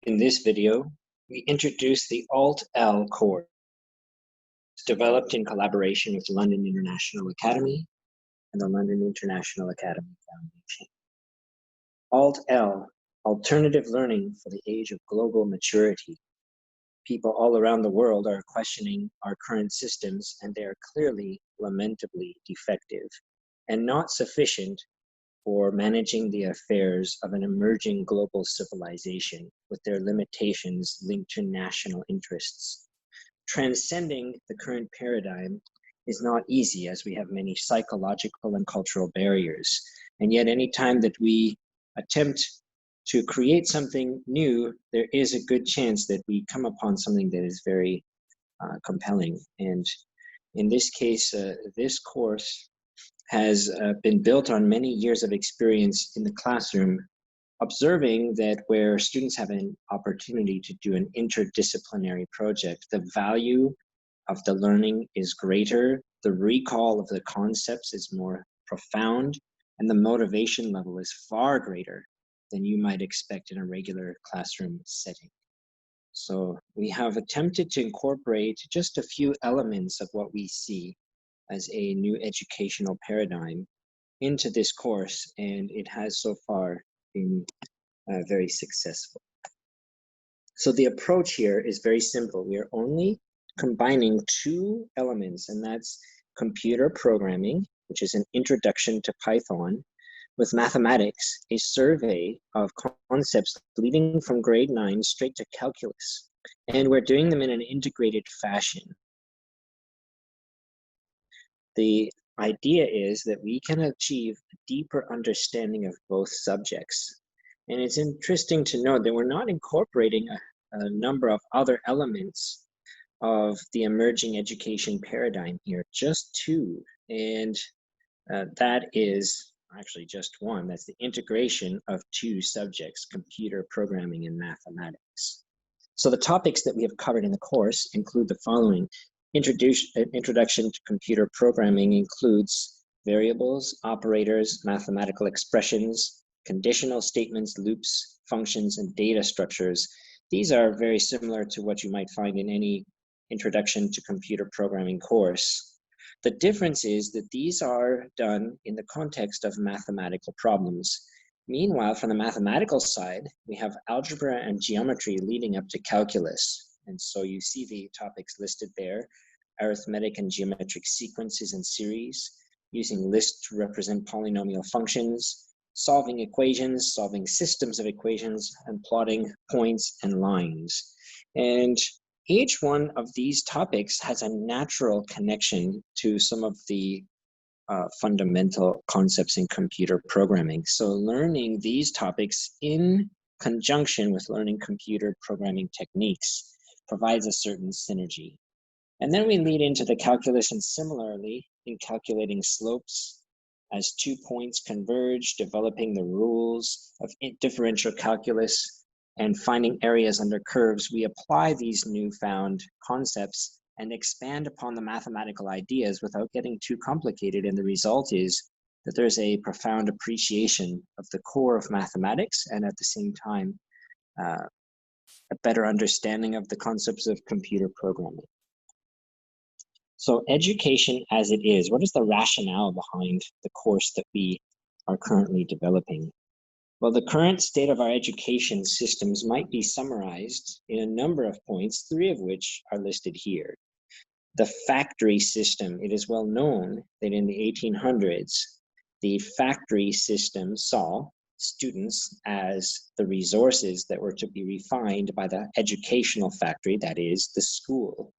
In this video, we introduce the Alt-L course, developed in collaboration with London International Academy and the London International Academy Foundation. Alt-L, Alternative Learning for the Age of Global Maturity. People all around the world are questioning our current systems, and they are clearly, lamentably defective and not sufficient for managing the affairs of an emerging global civilization with their limitations linked to national interests. Transcending the current paradigm is not easy, as we have many psychological and cultural barriers. And yet any time that we attempt to create something new, there is a good chance that we come upon something that is very compelling. And in this case, this course has been built on many years of experience in the classroom, observing that where students have an opportunity to do an interdisciplinary project, the value of the learning is greater, the recall of the concepts is more profound, and the motivation level is far greater than you might expect in a regular classroom setting. So we have attempted to incorporate just a few elements of what we see as a new educational paradigm into this course, and it has so far been very successful. So the approach here is very simple. We are only combining two elements, and that's computer programming, which is an introduction to Python, with mathematics, a survey of concepts leading from grade 9 straight to calculus. And we're doing them in an integrated fashion. The idea is that we can achieve a deeper understanding of both subjects. And it's interesting to note that we're not incorporating a number of other elements of the emerging education paradigm here, just two. And that is actually just one. That's the integration of two subjects, computer programming and mathematics. So the topics that we have covered in the course include the following. Introduction to computer programming includes variables, operators, mathematical expressions, conditional statements, loops, functions, and data structures. These are very similar to what you might find in any introduction to computer programming course. The difference is that these are done in the context of mathematical problems. Meanwhile, from the mathematical side, we have algebra and geometry leading up to calculus. And so you see the topics listed there: arithmetic and geometric sequences and series, using lists to represent polynomial functions, solving equations, solving systems of equations, and plotting points and lines. And each one of these topics has a natural connection to some of the fundamental concepts in computer programming. So learning these topics in conjunction with learning computer programming techniques provides a certain synergy. And then we lead into the calculus, and similarly in calculating slopes as 2 points converge, developing the rules of differential calculus and finding areas under curves, we apply these newfound concepts and expand upon the mathematical ideas without getting too complicated. And the result is that there's a profound appreciation of the core of mathematics, and at the same time, a better understanding of the concepts of computer programming. So education as it is, what is the rationale behind the course that we are currently developing? Well, the current state of our education systems might be summarized in a number of points, 3 of which are listed here. The factory system. It is well known that in the 1800s, the factory system saw students as the resources that were to be refined by the educational factory, that is, the school.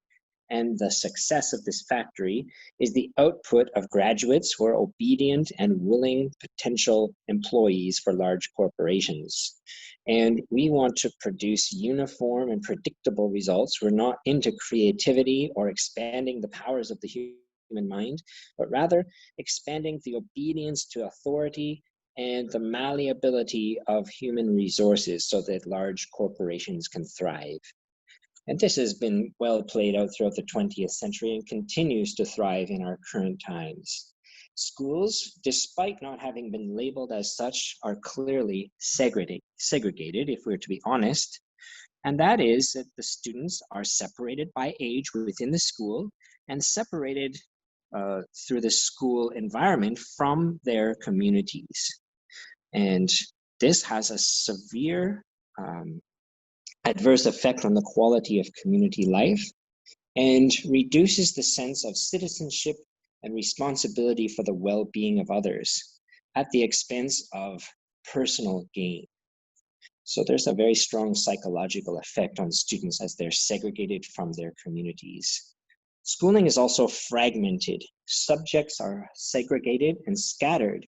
And the success of this factory is the output of graduates who are obedient and willing potential employees for large corporations. And we want to produce uniform and predictable results. We're not into creativity or expanding the powers of the human mind, but rather expanding the obedience to authority and the malleability of human resources so that large corporations can thrive. And this has been well played out throughout the 20th century and continues to thrive in our current times. Schools, despite not having been labeled as such, are clearly segregated, if we're to be honest. And that is that the students are separated by age within the school and separated through the school environment from their communities. And this has a severe adverse effect on the quality of community life and reduces the sense of citizenship and responsibility for the well-being of others at the expense of personal gain. So there's a very strong psychological effect on students as they're segregated from their communities. Schooling is also fragmented. Subjects are segregated and scattered.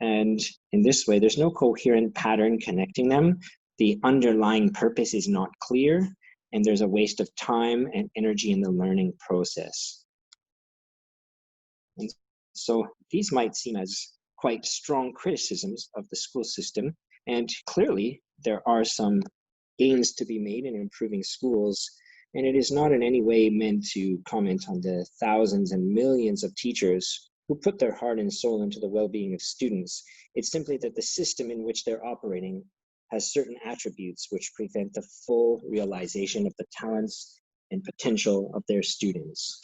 And in this way, there's no coherent pattern connecting them. The underlying purpose is not clear, and there's a waste of time and energy in the learning process. And so these might seem as quite strong criticisms of the school system, and clearly there are some gains to be made in improving schools, and it is not in any way meant to comment on the thousands and millions of teachers who put their heart and soul into the well-being of students. It's simply that the system in which they're operating has certain attributes which prevent the full realization of the talents and potential of their students.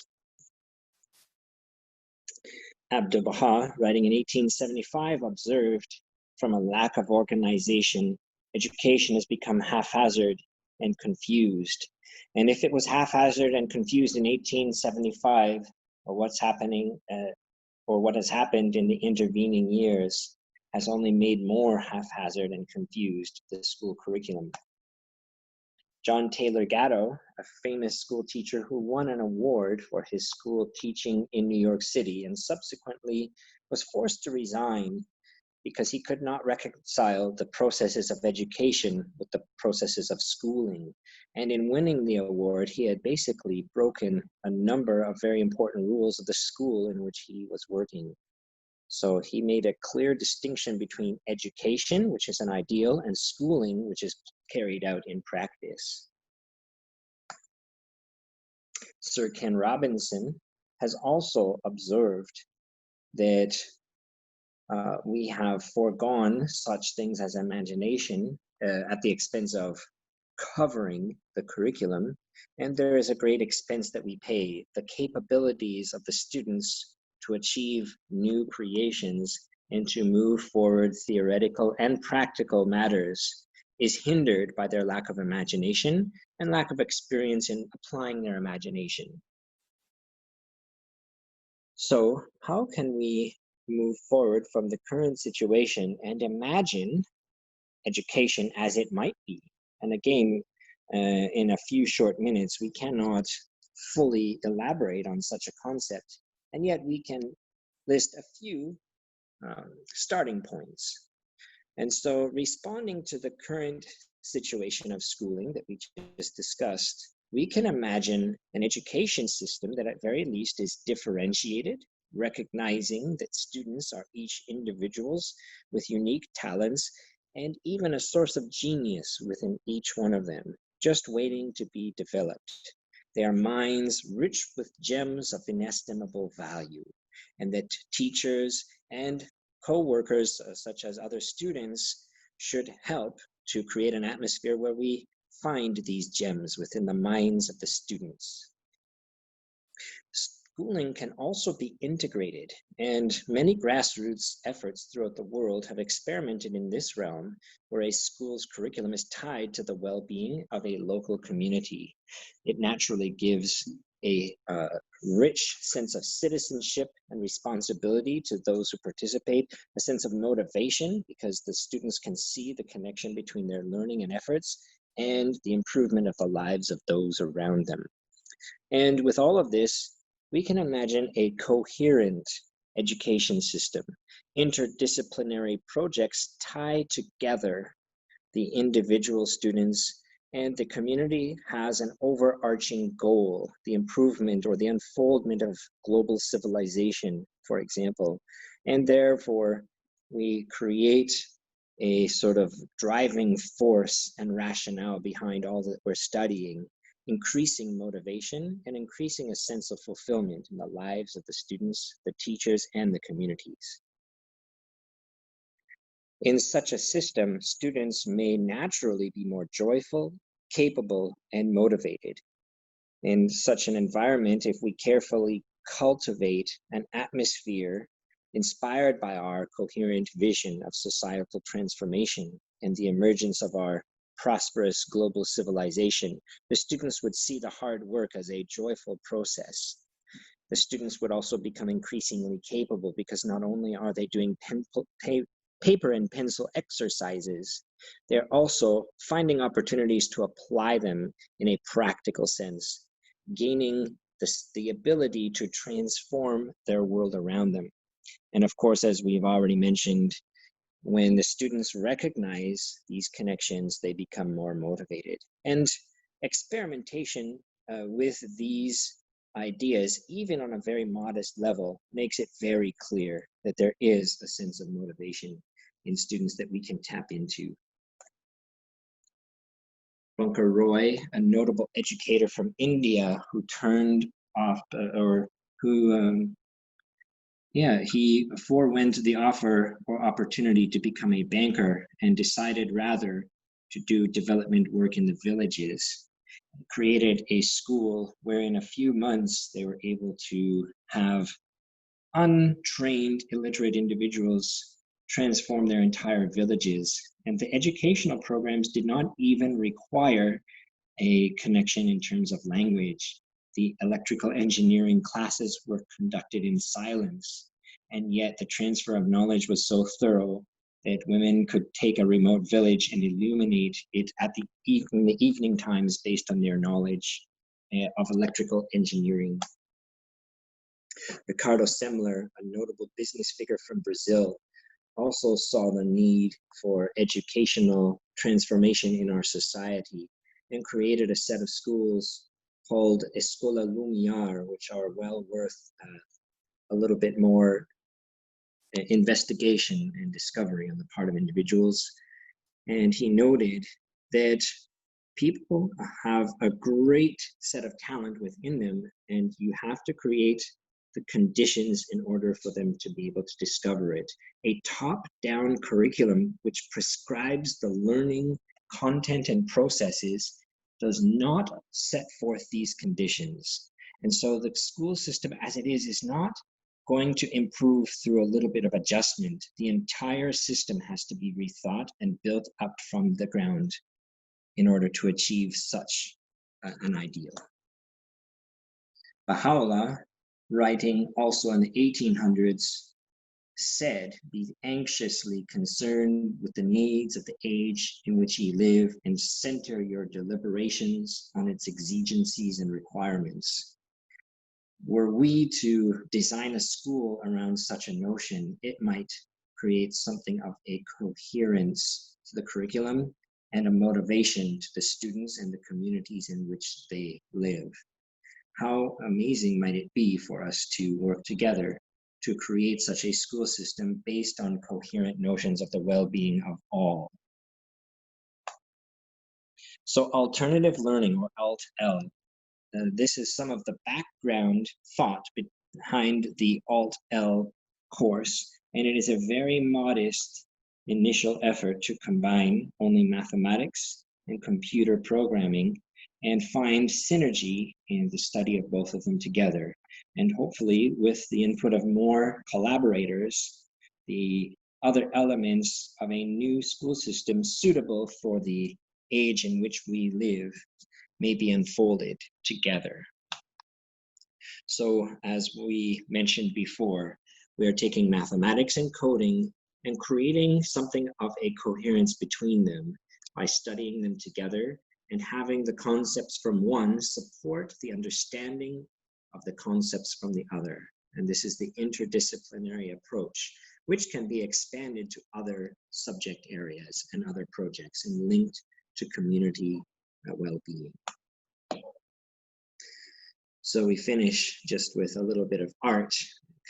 Abdu'l-Baha, writing in 1875, observed, from a lack of organization, education has become haphazard and confused. And if it was haphazard and confused in 1875, or what's happening, or what has happened in the intervening years, has only made more haphazard and confused the school curriculum. John Taylor Gatto, a famous school teacher who won an award for his school teaching in New York City and subsequently was forced to resign because he could not reconcile the processes of education with the processes of schooling. And in winning the award, he had basically broken a number of very important rules of the school in which he was working. So he made a clear distinction between education, which is an ideal, and schooling, which is carried out in practice. Sir Ken Robinson has also observed that we have foregone such things as imagination at the expense of covering the curriculum, and there is a great expense that we pay. The capabilities of the students to achieve new creations and to move forward theoretical and practical matters is hindered by their lack of imagination and lack of experience in applying their imagination. So how can we move forward from the current situation and imagine education as it might be? And again, in a few short minutes, we cannot fully elaborate on such a concept, and yet we can list a few starting points. And so responding to the current situation of schooling that we just discussed, we can imagine an education system that at very least is differentiated, recognizing that students are each individuals with unique talents and even a source of genius within each one of them, just waiting to be developed. They are minds rich with gems of inestimable value, and that teachers and co-workers, such as other students, should help to create an atmosphere where we find these gems within the minds of the students. Schooling can also be integrated, and many grassroots efforts throughout the world have experimented in this realm, where a school's curriculum is tied to the well-being of a local community. It naturally gives a rich sense of citizenship and responsibility to those who participate, a sense of motivation because the students can see the connection between their learning and efforts and the improvement of the lives of those around them. And with all of this, we can imagine a coherent education system. Interdisciplinary projects tie together the individual students, and the community has an overarching goal, the improvement or the unfoldment of global civilization, for example. And therefore, we create a sort of driving force and rationale behind all that we're studying, increasing motivation and increasing a sense of fulfillment in the lives of the students, the teachers, and the communities. In such a system, students may naturally be more joyful, capable, and motivated. In such an environment, if we carefully cultivate an atmosphere inspired by our coherent vision of societal transformation and the emergence of our prosperous global civilization, the students would see the hard work as a joyful process. The students would also become increasingly capable because not only are they doing paper and pencil exercises, they're also finding opportunities to apply them in a practical sense, gaining the ability to transform their world around them. And of course, as we've already mentioned, when the students recognize these connections, they become more motivated. And experimentation with these ideas, even on a very modest level, makes it very clear that there is a sense of motivation in students that we can tap into. Bunker Roy, a notable educator from India who turned off, he forewent the offer or opportunity to become a banker and decided rather to do development work in the villages. Created a school where in a few months they were able to have untrained, illiterate individuals transform their entire villages. And the educational programs did not even require a connection in terms of language. The electrical engineering classes were conducted in silence, and yet the transfer of knowledge was so thorough that women could take a remote village and illuminate it in the evening times based on their knowledge of electrical engineering. Ricardo Semler, a notable business figure from Brazil, also saw the need for educational transformation in our society and created a set of schools called Escola Lumiar, which are well worth a little bit more investigation and discovery on the part of individuals. And he noted that people have a great set of talent within them, and you have to create the conditions in order for them to be able to discover it. A top-down curriculum which prescribes the learning content and processes does not set forth these conditions. And so the school system as it is not going to improve through a little bit of adjustment. The entire system has to be rethought and built up from the ground in order to achieve such an ideal. Baha'u'llah, writing also in the 1800s, said, "Be anxiously concerned with the needs of the age in which ye live and center your deliberations on its exigencies and requirements." Were we to design a school around such a notion, it might create something of a coherence to the curriculum and a motivation to the students and the communities in which they live. How amazing might it be for us to work together to create such a school system based on coherent notions of the well-being of all. So alternative learning, or Alt-L, this is some of the background thought behind the Alt-L course, and it is a very modest initial effort to combine only mathematics and computer programming and find synergy in the study of both of them together. And hopefully, with the input of more collaborators, the other elements of a new school system suitable for the age in which we live may be unfolded together. So as we mentioned before, we are taking mathematics and coding and creating something of a coherence between them by studying them together and having the concepts from one support the understanding of the concepts from the other. And this is the interdisciplinary approach, which can be expanded to other subject areas and other projects and linked to community well-being. So we finish just with a little bit of art,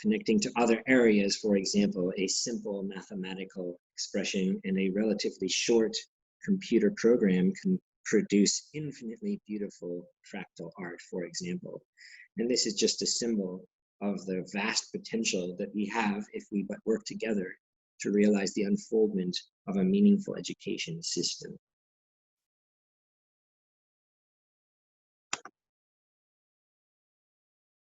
connecting to other areas. For example, a simple mathematical expression and a relatively short computer program can produce infinitely beautiful fractal art, for example. And this is just a symbol of the vast potential that we have if we but work together to realize the unfoldment of a meaningful education system.